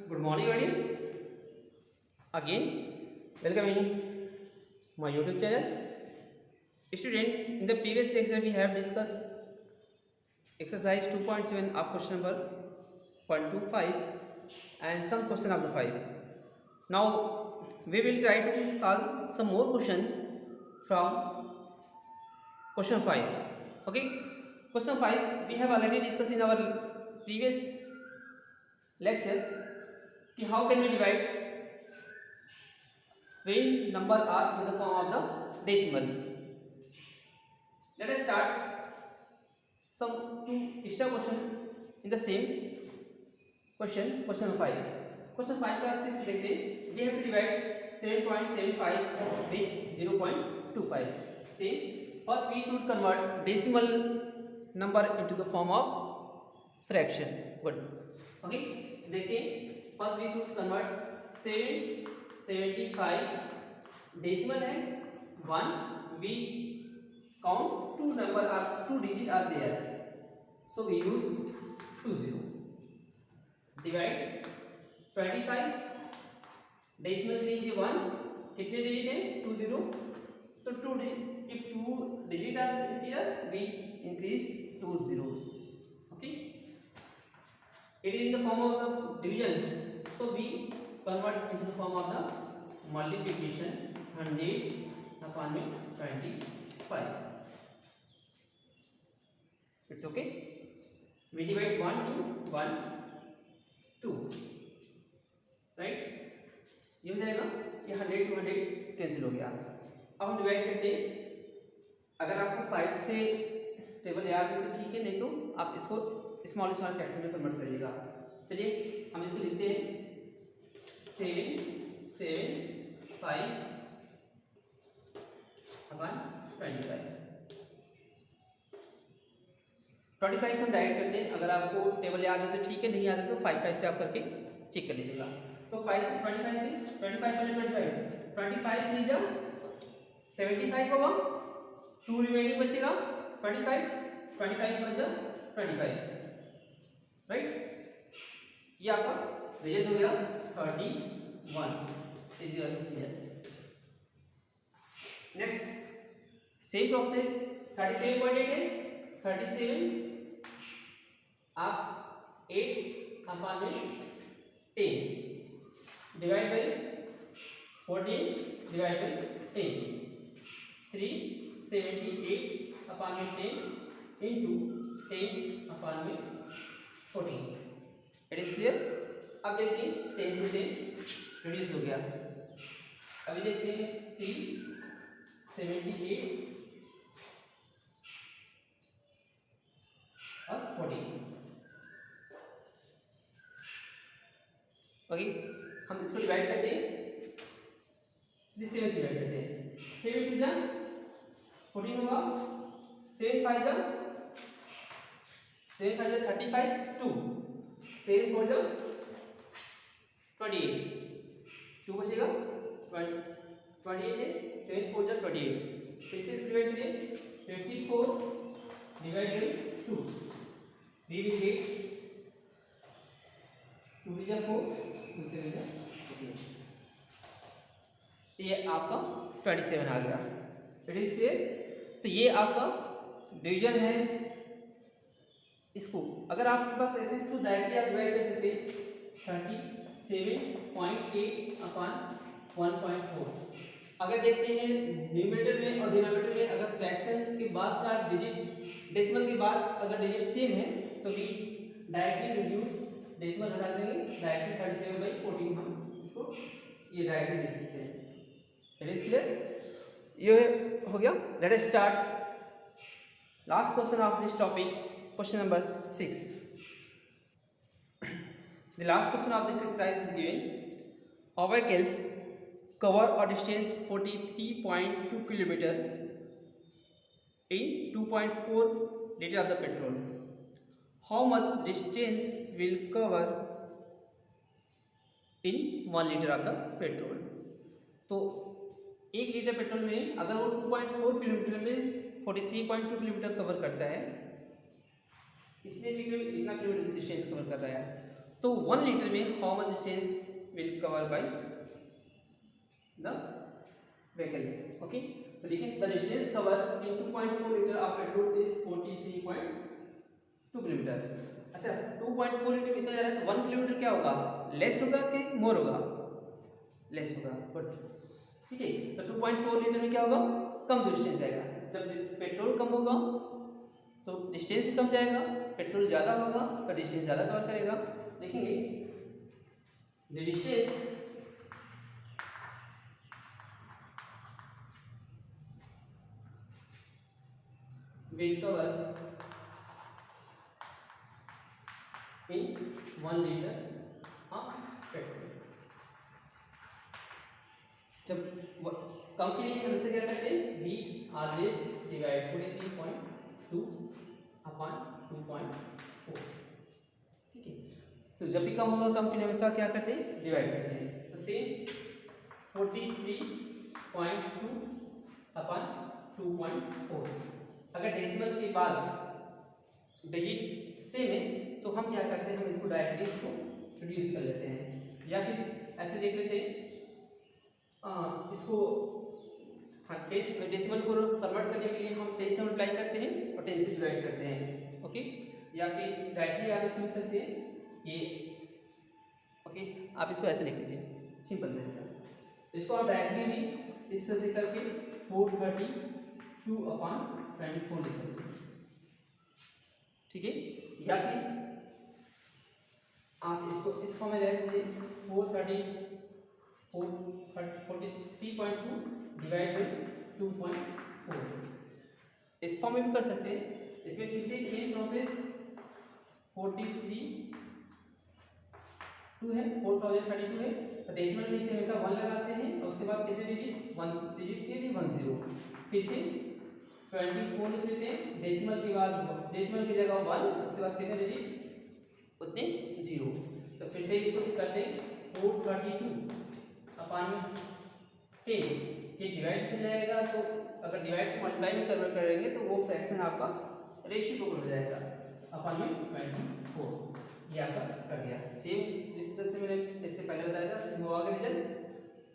Good morning, everybody. Again, welcome in my YouTube channel. Student, in the previous lecture we have discussed exercise 2.7 of question number 1 to 5 and some question of the 5. Now we will try to solve some more question from question 5. Okay, question 5 we have already discussed in our previous lecture कि how can we divide when number are in the form of the decimal. Let us start some two extra question in the same question. Question 5. Question 5 का 6 देखते हैं. We have to divide 7.75 with 0.25. Say first we should convert decimal number into the form of fraction. Good. Okay. देखते हैं. First we should convert 775 decimal है 1. We count two digit are there, so we use 20. Divide 25 decimal के लिए 1 कितने digit है 20, तो 2 digit, if 2 digit are here we increase 2 zeros. Okay, it is in the form of the division, so we convert into the form of the multiplication. 100 upon 25. It's okay. We divide 1 to 1 2, right? ये हो जाएगा, ये 100 to 100 cancel हो गया. अब हम divide करते हैं. अगर आपको 5 से टेबल याद है तो ठीक है, नहीं तो आप इसको स्मॉल फ्रैक्शन में कन्वर्ट करिएगा. चलिए हम इसको लिखते हैं 775 अपन 25 से हम डायरेक्ट करते हैं. अगर आपको टेबल याद है तो ठीक है, नहीं याद है तो 5 से आप करके चेक कर लीजिएगा. तो 5 से 25 से 25 3 जब 75 होगा, 2 रिमेनिंग बचेगा 25 1 जब 25, राइट. ये आपका रिजल्ट हो गया 31. Is your clear. Next same process 37.8 है. 37 आप 8 अपॉन में 10 divide by 14 divide by 10. 378 upon में 10 इंटू 10 अपॉन में 14. It is clear. अब देखते हैं 10 से 10 रिड्यूस हो गया. अभी देखते हैं 378 और 14. ओके, हम इसको डिवाइड करते हैं. 7 से डिवाइड करते हैं. 7 टू जा 14 होगा. 7 5 जा 35 2. 7 4 जा 28. 2 बचेगा 28 है. 7 4 जा 28. फिर से डिवाइड करिए. 54 divide by 2. We will get 2 to 4 2 से 8. ये आपका 27 आ गया. It is clear. तो ये आपका डिवीजन है. इसको अगर आपके पास ऐसे इसको डायरेक्टली आप डिवाइड कर सकते हैं 37.8 अपॉन 1.4. अगर देखते हैं न्यूमरेटर में और डिनोमिनेटर में अगर फ्रैक्शन के बाद का डिजिट डेसिमल के बाद अगर डिजिट सेम है तो भी डायरेक्टली रिड्यूस डेसिमल हटा देंगे. डायरेक्टली 37/14 हम इसको ये डायरेक्टली लिख सकते हैं. It is clear. ये हो गया. Late us start last question of this topic. Question number 6. The last question of this exercise is given. A vehicle cover a distance 43.2 kilometer in 2.4 liter of the petrol. How much distance will cover in 1 liter of the petrol? तो 1 litre petrol में अगर वो 2.4 kilometre में 43.2 kilometre cover करता है, कितने litre इतना kilometre distance cover कर रहा है. तो 1 लीटर में how much distance will cover by the vehicles. Okay, तो देखिए the distance cover in 2.4 litre of petrol is 43.2 kilometre. अच्छा, 2.4 लीटर कितना जा रहा है, तो 1 किलोमीटर क्या होगा, लेस होगा कि मोर होगा, लेस होगा. बट ठीक है, तो 2.4 लीटर में क्या होगा, कम डिस्टेंस जाएगा. जब पेट्रोल कम होगा तो डिस्टेंस भी कम जाएगा, पेट्रोल ज़्यादा होगा तो डिस्टेंस ज़्यादा कवर करेगा. देखेंगे the distance will cover in 1 liter of petrol. जब कम के लिए हमेशा क्या करते हैं, we always divide 43.2 upon 2.4. ठीक है, तो जब भी कम होगा, कम के लिए हमेशा क्या करते हैं, डिवाइड करते हैं. तो सेम 43.2 upon 2.4. अगर डेसिमल के बाद डिजिट सेम है तो हम क्या करते हैं, हम इसको डायरेक्टली इसको रिड्यूस कर लेते हैं, या फिर ऐसे देख लेते हैं, इसको डेसिमल को कन्वर्ट करने के लिए हम 10 से मल्टीप्लाई करते हैं और 10 से डिवाइड करते हैं. ओके, या फिर डायरेक्टली आप इसको लिख सकते हैं ये. ओके, आप इसको ऐसे लिख लीजिए, सिंपल तरीका. इसको आप डायरेक्टली भी इस तरह से करके 432 अपॉन 24 लिख सकते हैं. ठीक है, या फिर आप इसको इस फॉर्म में रख लीजिए 43.2 डिवाइड बाई 2.4. इस फॉर्म में भी कर सकते हैं. इसमें फिर से सेम प्रोसेस 43.2 है, 4032 है, तो डेसिमल में इसे हमेशा 1 लगाते हैं और उसके बाद कितने डिजिट, 1 डिजिट के लिए 10. फिर से 24 लिख लेते हैं, डेसिमल के बाद डेसिमल की जगह 1, उसके बाद कितने डिजिट उतने 0. तो फिर से इसको करते हैं 432 अपॉन 10 के डिवाइड चल जाएगा. तो अगर डिवाइड को मल्टीप्लाई में कन्वर्ट करेंगे तो वो फ्रैक्शन आपका रेशिप्रोकल हो जाएगा अपॉन में 24. ये आपका कर गया. सेम जिस तरह से मैंने इससे पहले बताया था, सेम होगा रिजल्ट.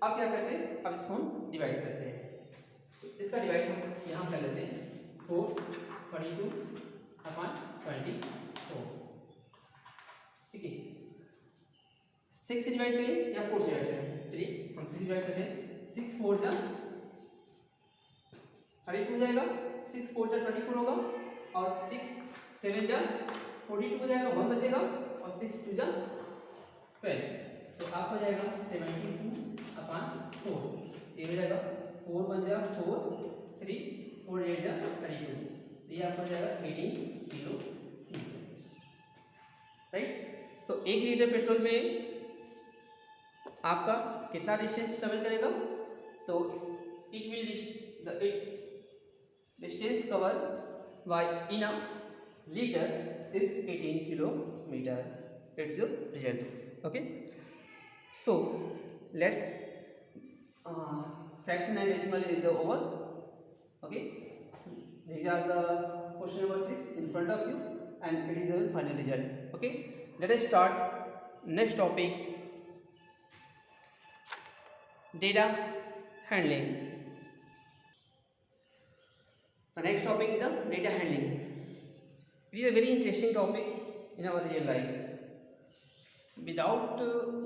अब क्या करते हैं, अब इसको हम डिवाइड करते हैं. इसका डिवाइड हम यहाँ कर लेते हैं 432 अपॉन 24. ठीक है, 6 से डिवाइड करें या 4 से डिवाइड करें. चलिए हम 6 डिवाइड करते हैं. 6 4 जा 32 जाएगा, 6 4 जा 24 होगा, और 6 7 जा 42 हो जाएगा, 1 बचेगा, और 6 2 जा 12. तो आप हो जाएगा 72 अपॉन 4. ये हो जाएगा 4 1 जा 4, 3 4 8 जा 32. ये आपका हो जाएगा 18 किलो. राइट. तो 1 लीटर पेट्रोल में आपका कितना डिस्टेंस ट्रेवल करेगा, तो it will distance cover by in a litre is 18 kilometre. It's your result. Okay, so let's fraction and decimal is over. Okay, these are the question number 6 in front of you, and it is the final result. Okay, let us start next topic, data handling. The next topic is the data handling. It is a very interesting topic in our real life. Without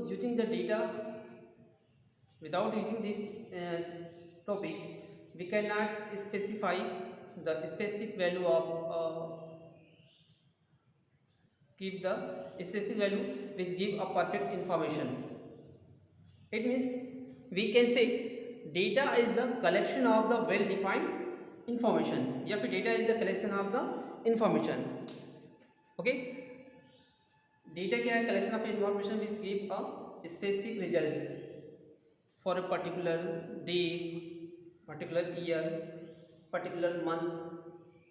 using the data, without using this topic, we cannot specify the specific value of give the specific value which give a perfect information. It means we can say data is the collection of the well defined information, या फिर data is the collection of the information. Okay, data क्या है, collection of information which give a specific result for a particular day, particular year, particular month,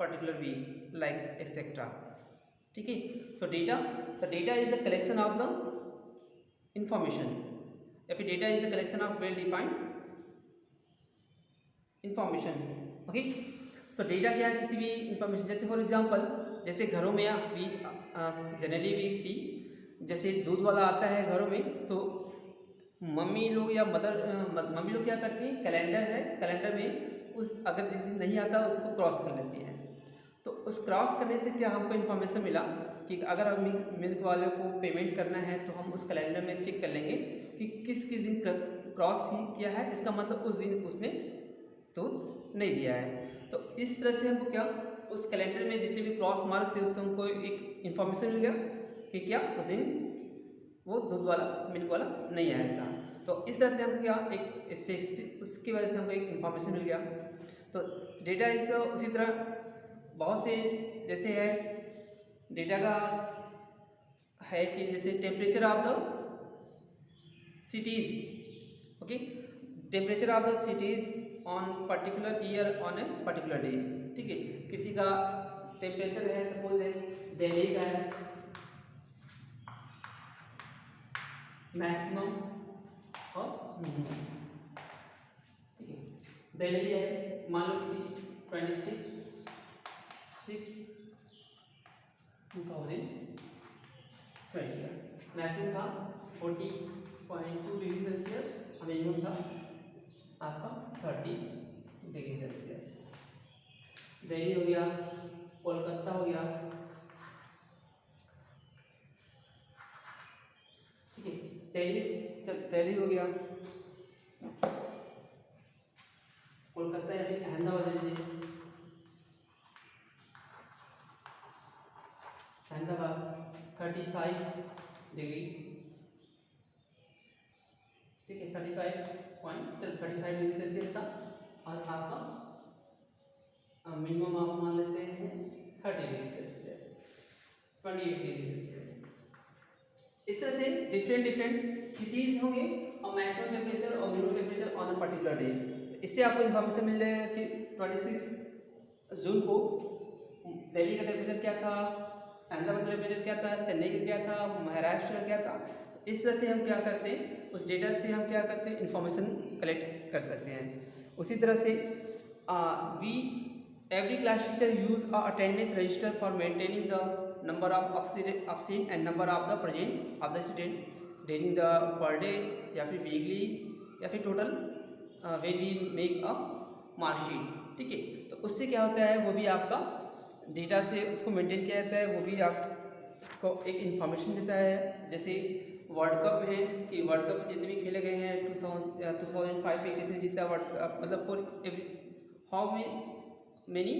particular week, like etc. ठीक है, तो data is the collection of the information, या फिर data is the collection of well defined information. Okay, तो data क्या है, किसी भी इंफॉर्मेशन, जैसे फॉर एग्जांपल जैसे घरों में वी जनरली वी सी जैसे दूध वाला आता है घरों में, तो मम्मी लोग या मम्मी लोग क्या करती हैं, कैलेंडर है, कैलेंडर में उस अगर जिस दिन नहीं आता उसको क्रॉस कर लेती हैं। तो उस क्रॉस करने से क्या हमको इन्फॉर्मेशन मिला कि अगर हम मिल्क वाले को पेमेंट करना है तो हम उस कैलेंडर में चेक कर लेंगे कि किस किस दिन क्रॉस ही किया है, इसका मतलब उस दिन उसने दूध नहीं दिया है। तो इस तरह से हमको क्या उस कैलेंडर में जितने भी क्रॉस मार्क्स है उससे हमको एक इन्फॉर्मेशन मिल गया कि क्या उस दिन वो दूध वाला मिल्क वाला नहीं आया था। तो इस तरह से हम क्या एक उसकी वजह से हमको एक इन्फॉर्मेशन मिल गया। तो डेटा इस उसी तरह बहुत से जैसे है डेटा का है कि जैसे temperature of the cities, okay, temperature of the cities on particular year on a particular day, ठीक है। किसी का टेम्परेचर है, सपोज है दिल्ली का है मैक्सिमम और मिनिमम, ठीक है। दिल्ली है मान लो किसी 26/6/2020 का मैक्सिमम था 40.2 डिग्री सेल्सियस, मिनिमम था आपका 30 डिग्री सेल्सियस। दिल्ली हो गया, कोलकाता हो गया, ठीक है। दिल्ली हो गया, कोलकाता या फिर अहमदाबाद ले लीजिए, अहमदाबाद 35 डिग्री, ठीक है, 35 डिग्री सेल्सियस था। और आपका मिनिमम आप मान लेते हैं 30 डिग्री सेल्सियस, 28 डिग्री सेल्सियस। इस तरह से डिफरेंट सिटीज़ होंगे और मैक्सिमम टेम्परेचर और minimum temperature on a particular day. तो इससे आपको इन्फॉर्मेशन मिल जाएगा कि 26 जून को दिल्ली का टेम्परेचर क्या था, अहमदाबाद का टेम्परेचर क्या था, चेन्नई का क्या था, महाराष्ट्र का क्या था। इस तरह से हम क्या करते हैं, उस डेटा से हम क्या करते हैं, इन्फॉर्मेशन कलेक्ट कर सकते हैं। उसी तरह से every class teacher use a attendance register for maintaining the number of absent and number of the present of the student during the per day या फिर वीकली या फिर total when we make a marksheet, ठीक है। तो उससे क्या होता है, वो भी आपका डेटा से उसको मेंटेन किया जाता है, वो भी आपको एक इन्फॉर्मेशन देता है। जैसे वर्ल्ड कप है कि वर्ल्ड कप जितने भी खेले गए हैं 2005 में किसने जीता वर्ल्ड कप, मतलब for how many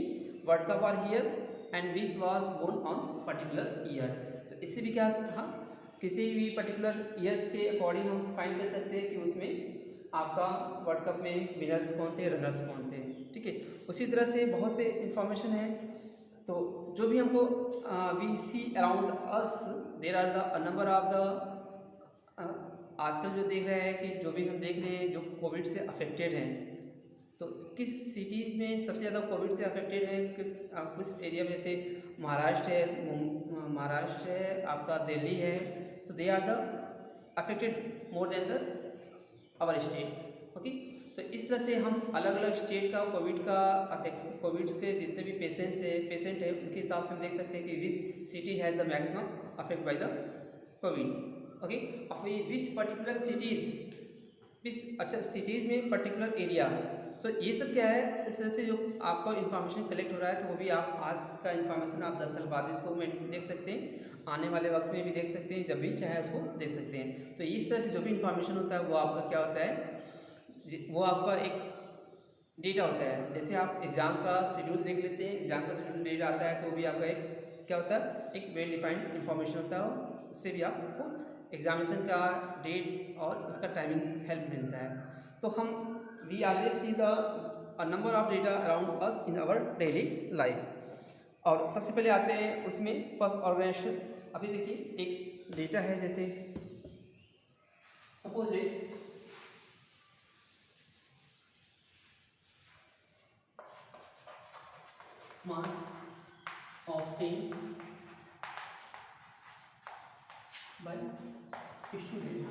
world cup are here and which was born on particular year. तो इससे भी क्या हाँ किसी भी पर्टिकुलर ईयर्स के अकॉर्डिंग हम फाइंड कर सकते हैं कि उसमें आपका वर्ल्ड कप में विनर्स कौन थे, रनर्स कौन थे, ठीक है। उसी तरह से बहुत से इंफॉर्मेशन है। तो जो भी हमको we see around us there are the number of the आजकल जो देख रहे हैं कि जो भी हम देख रहे हैं जो कोविड से अफेक्टेड हैं, तो किस सिटीज़ में सबसे ज़्यादा कोविड से अफेक्टेड है, किस एरिया में, जैसे महाराष्ट्र है आपका दिल्ली है, तो they are the affected more than the our state, okay. तो इस तरह से हम अलग अलग स्टेट का कोविड के जितने भी पेशेंट है उनके हिसाब से हम देख सकते हैं कि which city has the maximum affect by the Covid, okay. और विच पर्टिकुलर सिटीज़ सिटीज़ में पर्टिकुलर एरिया। तो ये सब क्या है, इस तरह से जो आपको इन्फॉर्मेशन कलेक्ट हो रहा है, तो वो भी आप आज का इन्फॉर्मेशन आप 10 साल बाद भी इसको देख सकते हैं, आने वाले वक्त में भी देख सकते हैं, जब भी चाहे उसको देख सकते हैं। तो इस तरह से जो भी इन्फॉर्मेशन होता है वो आपका क्या होता है, वो आपका एक डेटा होता है। जैसे आप एग्ज़ाम का शेड्यूल देख लेते हैं, एग्ज़ाम का शेड्यूल डेटा आता है, तो वो भी आपका एक क्या होता है, एक वेल डिफाइंड इन्फॉर्मेशन होता है। उससे भी आपको एग्जामिनेशन का डेट और उसका टाइमिंग हेल्प मिलता है। तो हम we always see the number of data around us in our daily life. और सबसे पहले आते हैं उसमें फर्स्ट ऑर्गेनाइजेशन। अभी देखिए एक डेटा है, जैसे suppose marks obtained by student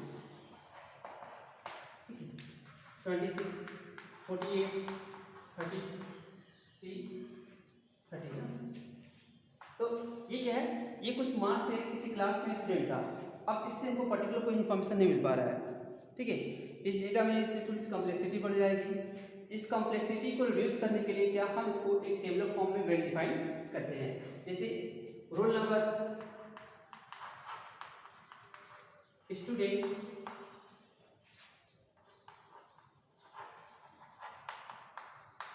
26, 48, 33, 31। तो ये क्या है, ये कुछ मार्क्स है किसी क्लास के स्टूडेंट का। अब इससे हमको पर्टिकुलर कोई इन्फॉर्मेशन नहीं मिल पा रहा है, ठीक है। इस डेटा में इससे थोड़ी सी कॉम्प्लेक्सिटी बढ़ जाएगी। इस कॉम्प्लेक्सिटी को रिड्यूस करने के लिए क्या हम इसको एक टेबलर फॉर्म में वेल डिफाइन करते हैं। जैसे roll number, student,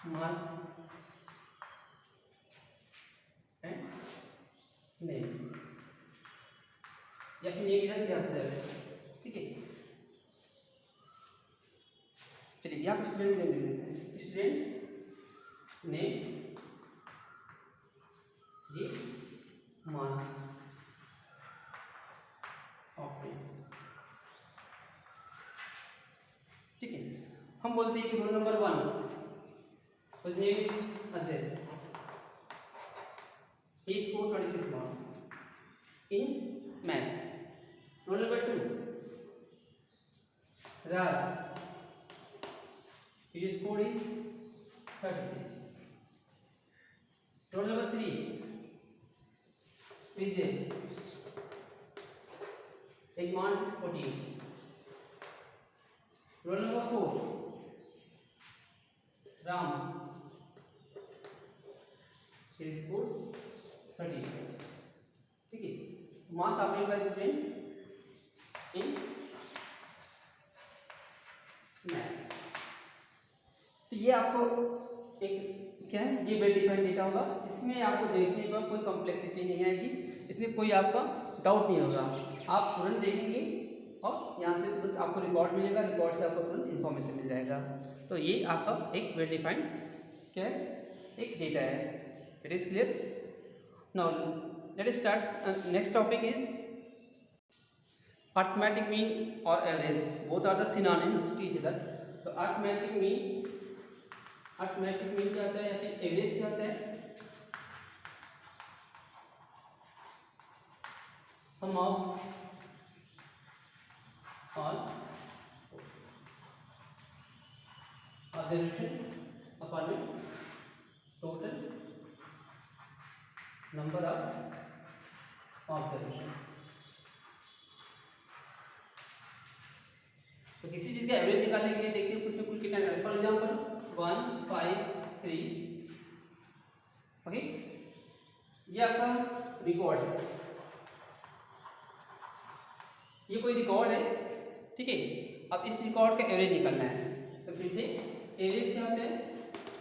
mark and name, या फिर नेम इधर या फिर ठीक है। चलिए यहाँ पर स्टूडेंट नेम लिख देते हैं, स्टूडेंट नेम, ये मार्क ओके, ठीक है। हम बोलते हैं कि roll number 1 his name is Azir, he scored 26 marks in math. Roll number 2 Raz, his score is 36. Roll number 3 Vijay, his marks is 48. Roll number 4 Ram, his score 30. ठीक है। Marks आपने का स्टूडेंट इन मैथ्स। तो ये आपको एक क्या है, ये वेल डिफाइंड डेटा होगा। इसमें आपको देखने पर कोई कॉम्प्लेक्सिटी नहीं आएगी, इसमें कोई आपका डाउट नहीं होगा। आप तुरंत देखेंगे और यहाँ से तुरंत आपको रिकॉर्ड मिलेगा, रिकॉर्ड से आपको तुरंत इन्फॉर्मेशन मिल जाएगा। तो ये आपका एक वेल डिफाइंड क्या है, एक डेटा है। It is clear. Now let us start. Next topic is arithmetic mean और average, both are the synonyms to each other. तो अर्थमेटिक मीन क्या होता है या फिर एवरेज क्या होता है? Sum of all observation upon total number of observation. तो किसी चीज का एवरेज निकालने के लिए देखिए कुछ में कुछ कितना है। फॉर एग्जांपल 1 5 3, ओके, ये आपका रिकॉर्ड है, ये कोई रिकॉर्ड है, ठीक है। अब इस रिकॉर्ड का एवरेज निकालना है। तो फिर से एवरेज क्या होता है?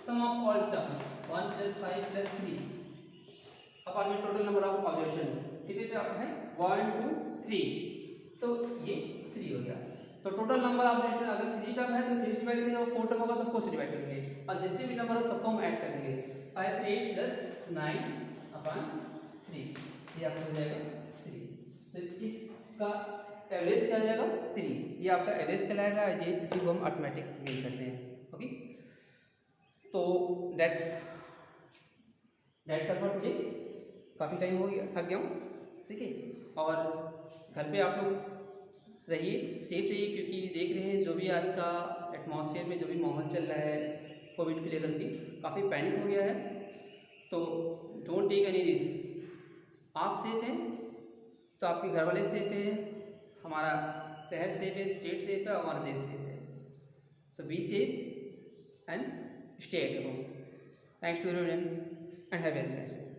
Sum of all term 1 + 5 + 3 upon में टोटल नंबर ऑफ ऑब्जर्वेशन। कितने टर्म है? 1 2 3, तो ये 3 हो गया। तो टोटल नंबर ऑफ ऑब्जर्वेशन अगर 3 टर्म है तो 3 से डिवाइड करेंगे, और 4 टर्म होगा तो 4 से डिवाइड करेंगे, और जितने भी नंबर हो सबको हम ऐड कर देंगे। 5 8 + 9 अपॉन 3, ये आपको हो जाएगा 3। तो इसका एवरेज क्या आ जाएगा? 3। ये आपका एवरेज कहलाएगा, ये इसी को हम अर्थमेटिक मीन करते हैं। ओके, तो दैट्स ऑल फॉर टुडे। काफ़ी टाइम हो गया, थक गया हूँ, ठीक है। और घर पे आप लोग रहिए, सेफ रहिए, क्योंकि देख रहे हैं जो भी आज का एटमॉस्फेयर में जो भी माहौल चल रहा है कोविड को लेकर के, काफ़ी पैनिक हो गया है। तो डोंट टेक एनी रिस्क। आप सेफ हैं तो आपके घर वाले सेफ हैं, हमारा शहर सेफ है, स्टेट सेफ है, हमारा देश सेफ है। तो be safe and stay at home. Thanks to everyone and have a nice day.